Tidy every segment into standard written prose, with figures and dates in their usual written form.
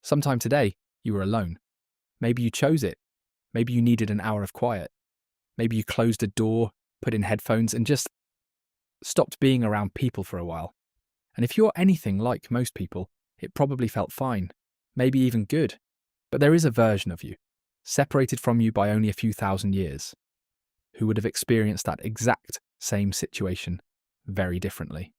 Sometime today, you were alone. Maybe you chose it. Maybe you needed an hour of quiet. Maybe you closed a door, put in headphones, and just stopped being around people for a while. And if you're anything like most people, it probably felt fine, maybe even good. But there is a version of you, separated from you by only a few thousand years, who would have experienced that exact same situation very differently.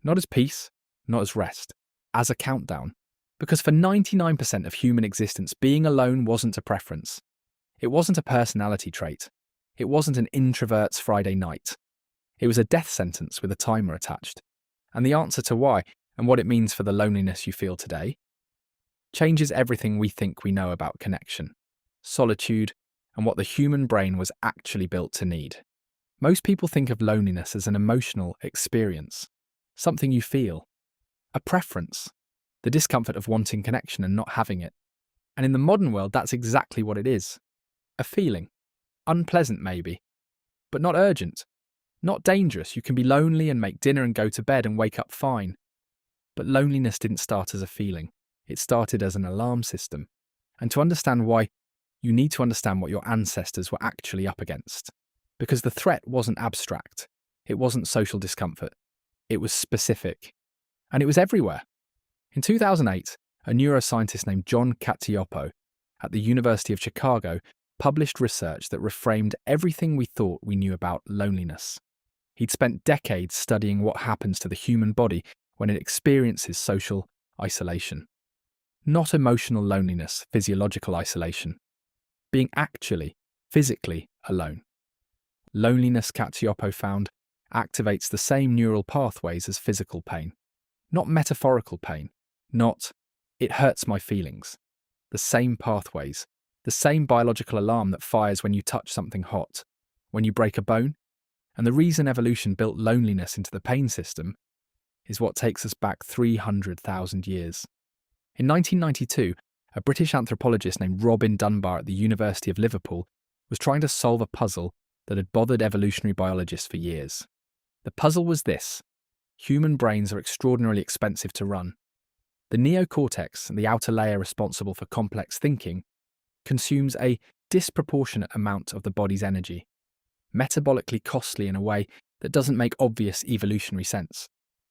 Not as peace, not as rest, as a countdown. Because for 99% of human existence, being alone wasn't a preference. It wasn't a personality trait. It wasn't an introvert's Friday night. It was a death sentence with a timer attached. And the answer to why and what it means for the loneliness you feel today changes everything we think we know about connection, solitude, and what the human brain was actually built to need. Most people think of loneliness as an emotional experience, something you feel, a preference, the discomfort of wanting connection and not having it. And in the modern world, that's exactly what it is. A feeling. Unpleasant maybe, but not urgent, not dangerous. You can be lonely and make dinner and go to bed and wake up fine. But loneliness didn't start as a feeling. It started as an alarm system. And to understand why, you need to understand what your ancestors were actually up against. Because the threat wasn't abstract. It wasn't social discomfort. It was specific. And it was everywhere. In 2008, a neuroscientist named John Cacioppo at the University of Chicago published research that reframed everything we thought we knew about loneliness. He'd spent decades studying what happens to the human body when it experiences social isolation. Not emotional loneliness, physiological isolation. Being actually, physically alone. Loneliness, Cacioppo found, activates the same neural pathways as physical pain. Not metaphorical pain. Not, it hurts my feelings. The same pathways. The same biological alarm that fires when you touch something hot, when you break a bone. And the reason evolution built loneliness into the pain system is what takes us back 300,000 years. In 1992, a British anthropologist named Robin Dunbar at the University of Liverpool was trying to solve a puzzle that had bothered evolutionary biologists for years. The puzzle was this: human brains are extraordinarily expensive to run. The neocortex, the outer layer responsible for complex thinking, consumes a disproportionate amount of the body's energy, metabolically costly in a way that doesn't make obvious evolutionary sense.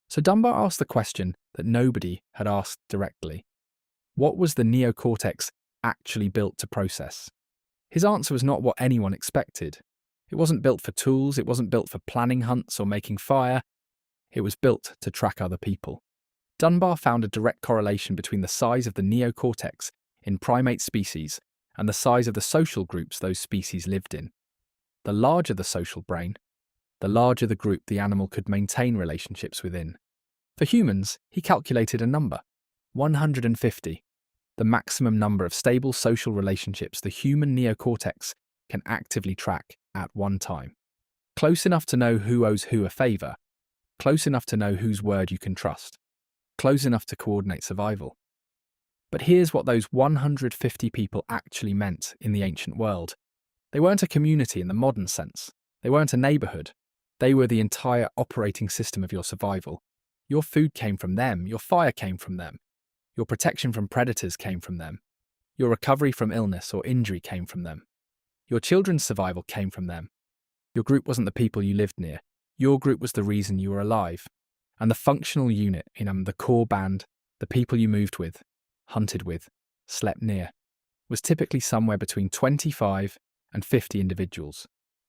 So Dunbar asked the question that nobody had asked directly. What was the neocortex actually built to process? His answer was not what anyone expected. It wasn't built for tools, it wasn't built for planning hunts or making fire. It was built to track other people. Dunbar found a direct correlation between the size of the neocortex in primate species and the size of the social groups those species lived in. The larger the social brain, the larger the group the animal could maintain relationships within. For humans, he calculated a number, 150, the maximum number of stable social relationships the human neocortex can actively track at one time. Close enough to know who owes who a favour, close enough to know whose word you can trust, close enough to coordinate survival. But here's what those 150 people actually meant in the ancient world. They weren't a community in the modern sense. They weren't a neighbourhood. They were the entire operating system of your survival. Your food came from them. Your fire came from them. Your protection from predators came from them. Your recovery from illness or injury came from them. Your children's survival came from them. Your group wasn't the people you lived near. Your group was the reason you were alive. And the functional unit, the core band, the people you moved with, hunted with, slept near, was typically somewhere between 25 and 50 individuals.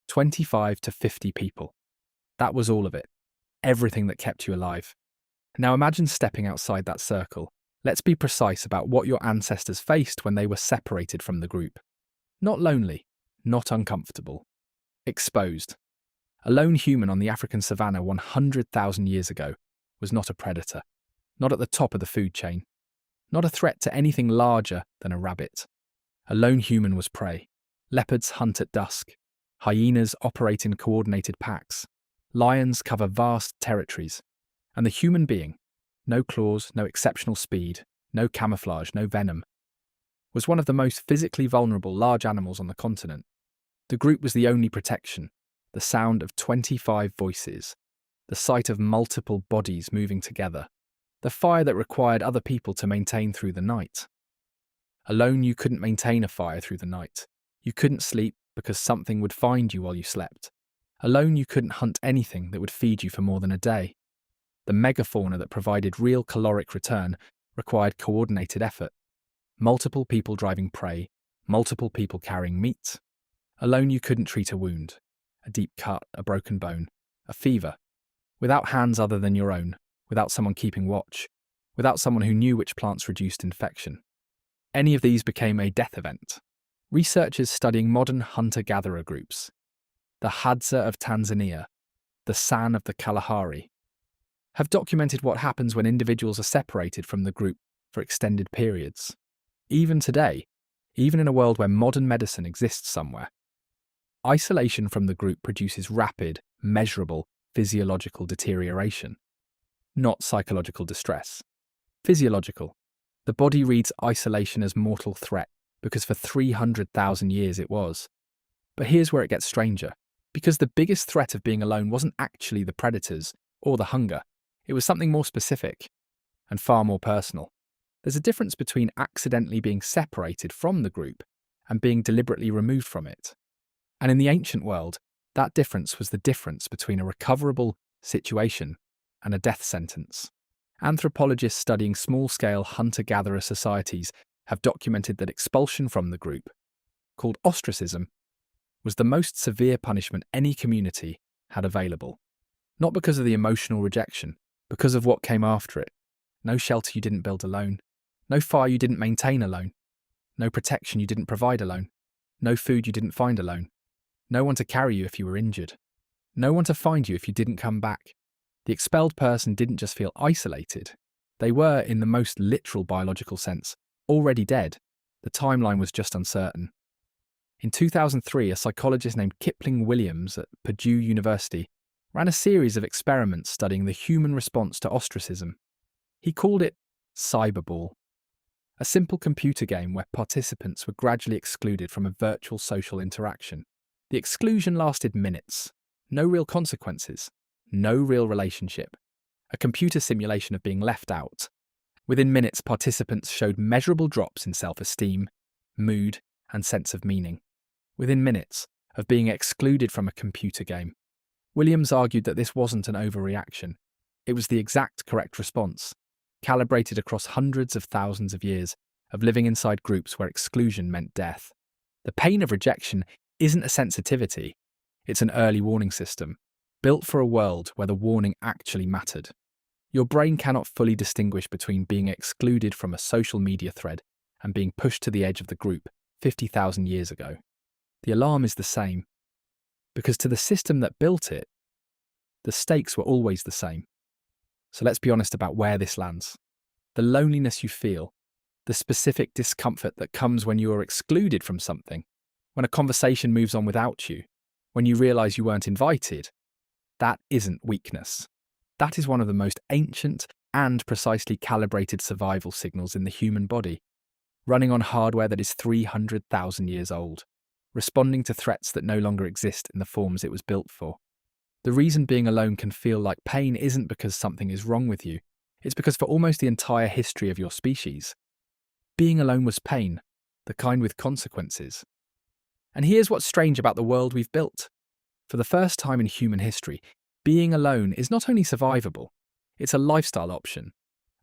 25 to 50 people. That was all of it. Everything that kept you alive. Now imagine stepping outside that circle. Let's be precise about what your ancestors faced when they were separated from the group. Not lonely, not uncomfortable. Exposed. A lone human on the African savannah 100,000 years ago was not a predator, not at the top of the food chain, not a threat to anything larger than a rabbit. A lone human was prey. Leopards hunt at dusk. Hyenas operate in coordinated packs. Lions cover vast territories. And the human being, no claws, no exceptional speed, no camouflage, no venom, was one of the most physically vulnerable large animals on the continent. The group was the only protection, the sound of 25 voices, the sight of multiple bodies moving together, the fire that required other people to maintain through the night. Alone, you couldn't maintain a fire through the night. You couldn't sleep because something would find you while you slept. Alone, you couldn't hunt anything that would feed you for more than a day. The megafauna that provided real caloric return required coordinated effort. Multiple people driving prey, multiple people carrying meat. Alone, you couldn't treat a wound, a deep cut, a broken bone, a fever, without hands other than your own, without someone keeping watch, without someone who knew which plants reduced infection. Any of these became a death event. Researchers studying modern hunter-gatherer groups, the Hadza of Tanzania, the San of the Kalahari, have documented what happens when individuals are separated from the group for extended periods. Even today, even in a world where modern medicine exists somewhere, isolation from the group produces rapid, measurable physiological deterioration, not psychological distress. Physiological. The body reads isolation as mortal threat because for 300,000 years it was. But here's where it gets stranger. Because the biggest threat of being alone wasn't actually the predators or the hunger. It was something more specific and far more personal. There's a difference between accidentally being separated from the group and being deliberately removed from it. And in the ancient world, that difference was the difference between a recoverable situation and a death sentence. Anthropologists studying small-scale hunter-gatherer societies have documented that expulsion from the group, called ostracism, was the most severe punishment any community had available. Not because of the emotional rejection, because of what came after it. No shelter you didn't build alone. No fire you didn't maintain alone. No protection you didn't provide alone. No food you didn't find alone. No one to carry you if you were injured. No one to find you if you didn't come back. The expelled person didn't just feel isolated. They were, in the most literal biological sense, already dead. The timeline was just uncertain. In 2003, a psychologist named Kipling Williams at Purdue University ran a series of experiments studying the human response to ostracism. He called it Cyberball, a simple computer game where participants were gradually excluded from a virtual social interaction. The exclusion lasted minutes. No real consequences. No real relationship. A computer simulation of being left out. Within minutes, participants showed measurable drops in self-esteem, mood, and sense of meaning. Within minutes of being excluded from a computer game. Williams argued that this wasn't an overreaction. It was the exact correct response, calibrated across hundreds of thousands of years of living inside groups where exclusion meant death. The pain of rejection isn't a sensitivity, it's an early warning system, built for a world where the warning actually mattered. Your brain cannot fully distinguish between being excluded from a social media thread and being pushed to the edge of the group 50,000 years ago. The alarm is the same, because to the system that built it, the stakes were always the same. So let's be honest about where this lands. The loneliness you feel, the specific discomfort that comes when you are excluded from something, when a conversation moves on without you, when you realise you weren't invited, that isn't weakness. That is one of the most ancient and precisely calibrated survival signals in the human body, running on hardware that is 300,000 years old, responding to threats that no longer exist in the forms it was built for. The reason being alone can feel like pain isn't because something is wrong with you, it's because for almost the entire history of your species, being alone was pain, the kind with consequences. And here's what's strange about the world we've built. For the first time in human history, being alone is not only survivable, it's a lifestyle option,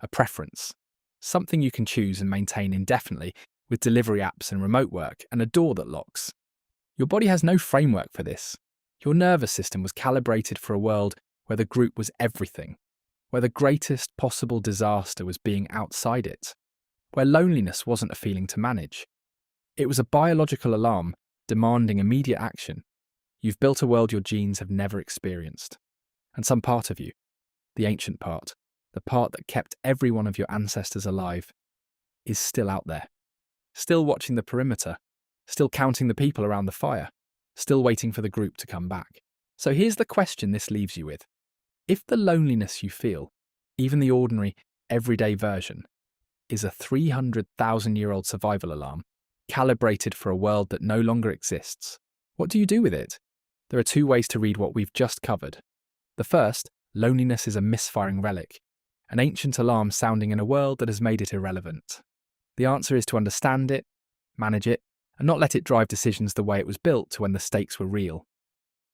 a preference, something you can choose and maintain indefinitely with delivery apps and remote work and a door that locks. Your body has no framework for this. Your nervous system was calibrated for a world where the group was everything, where the greatest possible disaster was being outside it, where loneliness wasn't a feeling to manage. It was a biological alarm demanding immediate action. You've built a world your genes have never experienced. And some part of you, the ancient part, the part that kept every one of your ancestors alive, is still out there. Still watching the perimeter, still counting the people around the fire, still waiting for the group to come back. So here's the question this leaves you with. If the loneliness you feel, even the ordinary, everyday version, is a 300,000-year-old survival alarm, calibrated for a world that no longer exists, what do you do with it? There are two ways to read what we've just covered. The first, loneliness is a misfiring relic, an ancient alarm sounding in a world that has made it irrelevant. The answer is to understand it, manage it, and not let it drive decisions the way it was built to when the stakes were real.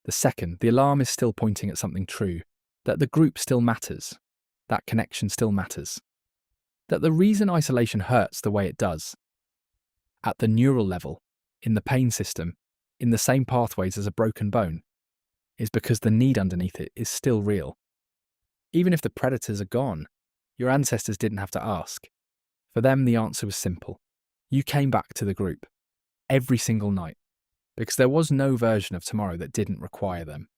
The second, the alarm is still pointing at something true, that the group still matters, that connection still matters, that the reason isolation hurts the way it does, at the neural level, in the pain system, in the same pathways as a broken bone, is because the need underneath it is still real. Even if the predators are gone, your ancestors didn't have to ask. For them, the answer was simple. You came back to the group, every single night, because there was no version of tomorrow that didn't require them.